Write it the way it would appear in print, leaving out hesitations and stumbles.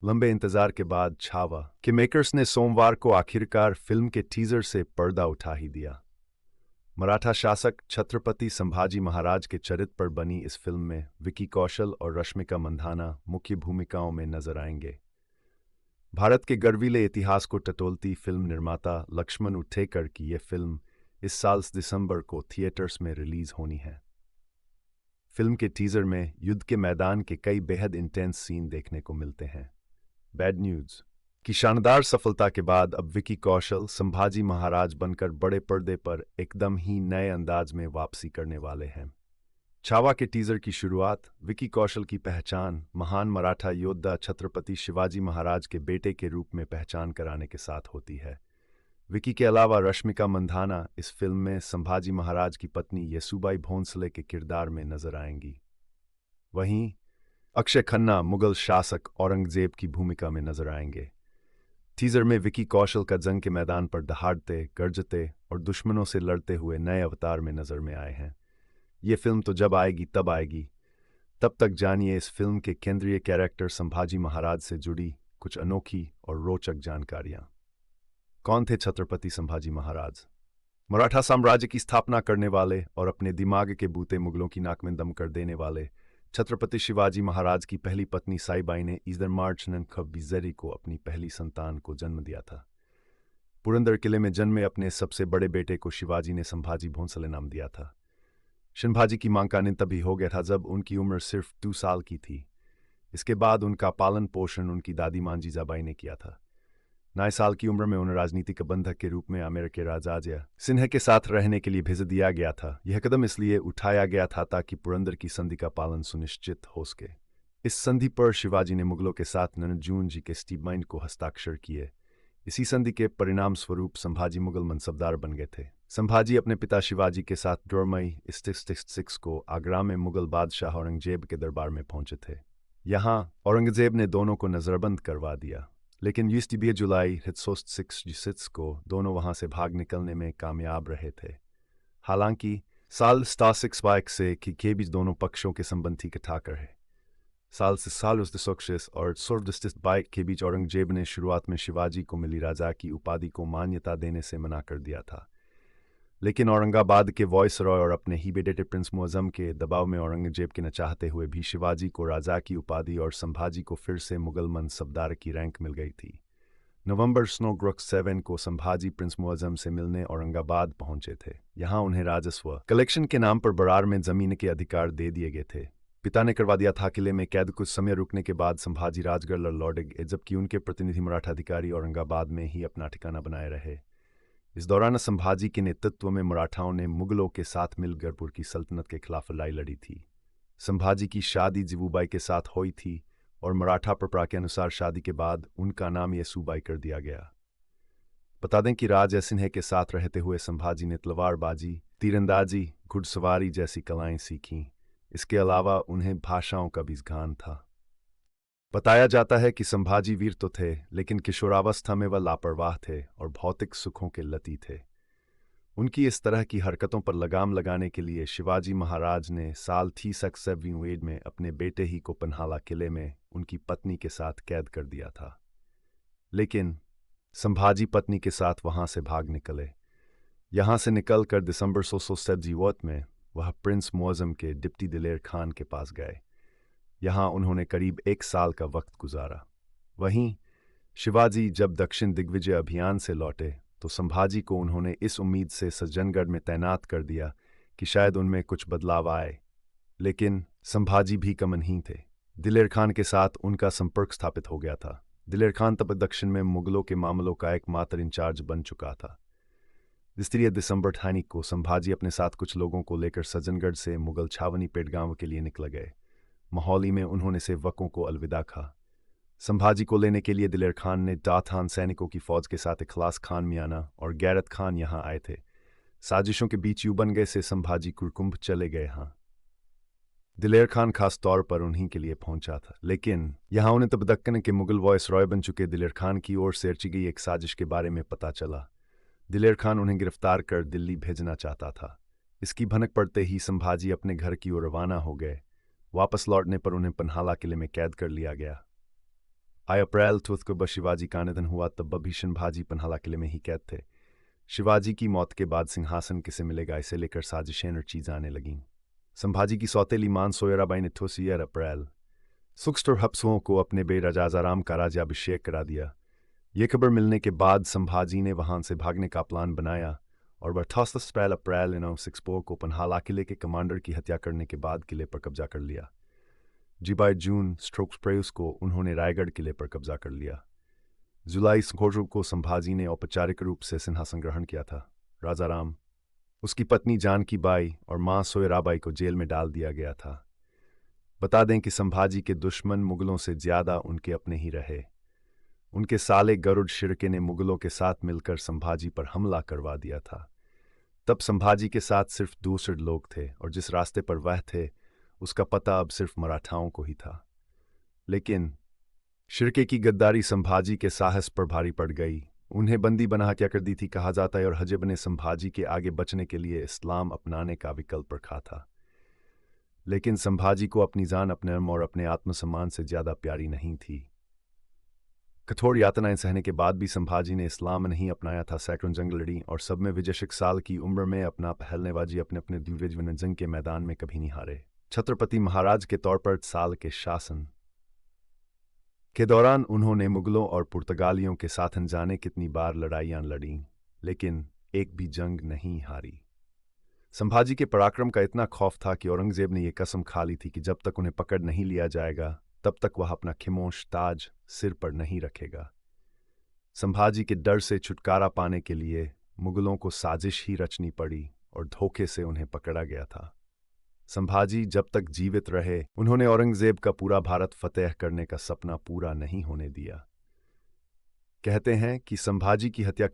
लंबे इंतजार के बाद छावा के मेकर्स ने सोमवार को आखिरकार फिल्म के टीजर से पर्दा उठा ही दिया। मराठा शासक छत्रपति संभाजी महाराज के चरित्र पर बनी इस फिल्म में विकी कौशल और रश्मिका मंदाना मुख्य भूमिकाओं में नजर आएंगे। भारत के गर्वीले इतिहास को टटोलती फिल्म निर्माता लक्ष्मण उठेकर की ये फिल्म इस साल दिसंबर को थिएटर्स में रिलीज होनी है। फिल्म के टीजर में युद्ध के मैदान के कई बेहद इंटेंस सीन देखने को मिलते हैं। बैड न्यूज की शानदार सफलता के बाद अब विकी कौशल संभाजी महाराज बनकर बड़े पर्दे पर एकदम ही नए अंदाज में वापसी करने वाले हैं। छावा के टीजर की शुरुआत विकी कौशल की पहचान महान मराठा योद्धा छत्रपति शिवाजी महाराज के बेटे के रूप में पहचान कराने के साथ होती है। विकी के अलावा रश्मिका मंदाना इस फिल्म में संभाजी महाराज की पत्नी येसुबाई भोंसले के किरदार में नजर आएंगी। वहीं अक्षय खन्ना मुगल शासक औरंगजेब की भूमिका में नजर आएंगे। टीजर में विकी कौशल का जंग के मैदान पर दहाड़ते, गरजते और दुश्मनों से लड़ते हुए नए अवतार में नजर में आए हैं। ये फिल्म तो जब आएगी तब आएगी। तब तक जानिए इस फिल्म के केंद्रीय कैरेक्टर संभाजी महाराज से जुड़ी कुछ अनोखी और रोचक जानकारियां। कौन थे छत्रपति संभाजी महाराज? मराठा साम्राज्य की स्थापना करने वाले और अपने दिमाग के बूते मुगलों की नाक में दम कर देने वाले छत्रपति शिवाजी महाराज की पहली पत्नी साईबाई ने ईदर मार्च 26 को अपनी पहली संतान को जन्म दिया था। पुरंदर किले में जन्मे अपने सबसे बड़े बेटे को शिवाजी ने संभाजी भोंसले नाम दिया था। संभाजी की मां का निधन तभी हो गया था जब उनकी उम्र सिर्फ 2 साल की थी। इसके बाद उनका पालन पोषण उनकी दादी मां जीजाबाई ने किया था। 9 साल की उम्र में उन्हें राजनीतिक बंधक के रूप में आमेर के राजा जय सिंह के साथ रहने के लिए भेज दिया गया था। यह कदम इसलिए उठाया गया था ताकि पुरंदर की संधि का पालन सुनिश्चित हो सके। इस संधि पर शिवाजी ने मुगलों के साथ नंजून जी के स्टीमाइन को हस्ताक्षर किए। इसी संधि के परिणाम स्वरूप संभाजी मुगल मनसबदार बन गए थे। संभाजी अपने पिता शिवाजी के साथ 2 मई 1666 को आगरा में मुगल बादशाह औरंगजेब के दरबार में पहुंचे थे। यहाँ औरंगजेब ने दोनों को नजरबंद करवा दिया, लेकिन 20 जुलाई 1666 को दोनों वहां से भाग निकलने में कामयाब रहे थे। हालांकि साल 6 से के बीच दोनों पक्षों के संबंध ठीक ठाक रहे। साल से साल और 1622 के बीच औरंगजेब ने शुरुआत में शिवाजी को मिली राजा की उपाधि को मान्यता देने से मना कर दिया था, लेकिन औरंगाबाद के वॉइसरॉय और अपने ही बेटे प्रिंस मुअज्जम के दबाव में औरंगजेब के न चाहते हुए भी शिवाजी को राजा की उपाधि और संभाजी को फिर से मुगल मनसबदार की रैंक मिल गई थी। नवंबर 7 को संभाजी प्रिंस मुअज्जम से मिलने औरंगाबाद पहुंचे थे। यहां उन्हें राजस्व कलेक्शन के नाम पर बरार में जमीन के अधिकार दे दिए गए थे। पिता ने करवा दिया था किले में कैद। कुछ समय रुकने के बाद संभाजी राजगढ़ लौट गए, जबकि उनके प्रतिनिधि मराठा अधिकारी औरंगाबाद में ही अपना ठिकाना बनाए रहे। इस दौरान संभाजी के नेतृत्व में मराठाओं ने मुगलों के साथ मिलकर पुर की सल्तनत के खिलाफ लड़ाई लड़ी थी। संभाजी की शादी जिवुबाई के साथ हुई थी और मराठा परंपरा के अनुसार शादी के बाद उनका नाम येसुबाई कर दिया गया। बता दें कि राजा सिंह के साथ रहते हुए संभाजी ने तलवारबाजी, तीरंदाजी, घुड़सवारी जैसी कलाएं सीखीं। इसके अलावा उन्हें भाषाओं का भी ज्ञान था। बताया जाता है कि संभाजी वीर तो थे, लेकिन किशोरावस्था में वह लापरवाह थे और भौतिक सुखों के लती थे। उनकी इस तरह की हरकतों पर लगाम लगाने के लिए शिवाजी महाराज ने साल 3 में अपने बेटे ही को पन्हाला किले में उनकी पत्नी के साथ कैद कर दिया था। लेकिन संभाजी पत्नी के साथ वहां से भाग निकले। यहां से निकलकर दिसंबर 1667 में वह प्रिंस मुअज्जम के डिप्टी दिलेर खान के पास गए। यहां उन्होंने करीब 1 साल का वक्त गुजारा। वहीं शिवाजी जब दक्षिण दिग्विजय अभियान से लौटे तो संभाजी को उन्होंने इस उम्मीद से सज्जनगढ़ में तैनात कर दिया कि शायद उनमें कुछ बदलाव आए, लेकिन संभाजी भी कम नहीं थे। दिलेर खान के साथ उनका संपर्क स्थापित हो गया था। दिलेर खान तब दक्षिण में मुगलों के मामलों का एकमात्र इंचार्ज बन चुका था। 23 दिसंबर को संभाजी अपने साथ कुछ लोगों को लेकर सज्जनगढ़ से मुगल छावनी पेटगांव के लिए निकल गए। मोहाली में उन्होंने सेवकों को अलविदा कहा। संभाजी को लेने के लिए दिलेर खान ने दाथान सैनिकों की फौज के साथ इखलास खान मियाना और गैरत खान यहां आए थे। साजिशों के बीच यूं बन गए से संभाजी कुरकुंभ चले गए। हाँ, दिलेर खान खास तौर पर उन्हीं के लिए पहुंचा था, लेकिन यहां उन्हें तब दक्कन के मुगल वॉइसरॉय बन चुके दिलेर खान की ओर से रची गई एक साजिश के बारे में पता चला। दिलेर खान उन्हें गिरफ्तार कर दिल्ली भेजना चाहता था। इसकी भनक पड़ते ही संभाजी अपने घर की ओर रवाना हो गए। वापस लौटने पर उन्हें पन्हाला किले में कैद कर लिया गया। अप्रैल को शिवाजी का निधन हुआ तब भीषण भाजी पन्हाला किले में ही कैद थे। शिवाजी की मौत के बाद सिंहासन किसे मिलेगा इसे लेकर साजिशें और चीज़ आने लगीं। संभाजी की सौतेली मान सोयराबाई ने ठोसियर अप्रैल सुक्स्टर हफ्सों को अपने बेराजाराम का राज्याभिषेक करा दिया। ये खबर मिलने के बाद संभाजी ने वहां से भागने का प्लान बनाया और वह 28 अप्रैल 1964 को पन्हाला किले के कमांडर की हत्या करने के बाद किले पर कब्जा कर लिया। 22 जून स्ट्रोक्स को उन्होंने रायगढ़ किले पर कब्जा कर लिया। जुलाई को संभाजी ने औपचारिक रूप से सिंहासन ग्रहण किया था। राजाराम, उसकी पत्नी जानकी बाई और मां सोयराबाई को जेल में डाल दिया गया था। बता दें कि संभाजी के दुश्मन मुगलों से ज्यादा उनके अपने ही रहे। उनके साले गरुड़ शिर्के ने मुगलों के साथ मिलकर संभाजी पर हमला करवा दिया था। तब संभाजी के साथ सिर्फ दूसरे लोग थे और जिस रास्ते पर वह थे उसका पता अब सिर्फ मराठाओं को ही था। लेकिन शिर्के की गद्दारी संभाजी के साहस पर भारी पड़ गई। उन्हें बंदी बना हत्या कर दी थी कहा जाता है और हजब ने संभाजी के आगे बचने के लिए इस्लाम अपनाने का विकल्प रखा था। लेकिन संभाजी को अपनी जान, अपने धर्म और अपने आत्मसम्मान से ज्यादा प्यारी नहीं थी। कठोर यातनाएं सहने के बाद भी संभाजी ने इस्लाम नहीं अपनाया था। सैकड़ों जंग लड़ी और सब में विजय साल की उम्र में अपना पहलनेबाजी अपने अपने दिव्य जीवन जंग के मैदान में कभी नहीं हारे। छत्रपति महाराज के तौर पर साल के शासन के दौरान उन्होंने मुगलों और पुर्तगालियों के साथ अनजाने कितनी बार लड़ाइयां लड़ी, लेकिन एक भी जंग नहीं हारी। संभाजी के पराक्रम का इतना खौफ था कि औरंगजेब ने यह कसम खा ली थी कि जब तक उन्हें पकड़ नहीं लिया जाएगा तब तक वह अपना खिमोश ताज सिर पर नहीं रखेगा। संभाजी के डर से छुटकारा पाने के लिए मुगलों को साजिश ही रचनी पड़ी और धोखे से उन्हें पकड़ा गया था। संभाजी जब तक जीवित रहे उन्होंने औरंगजेब का पूरा भारत फतेह करने का सपना पूरा नहीं होने दिया। कहते हैं कि संभाजी की हत्या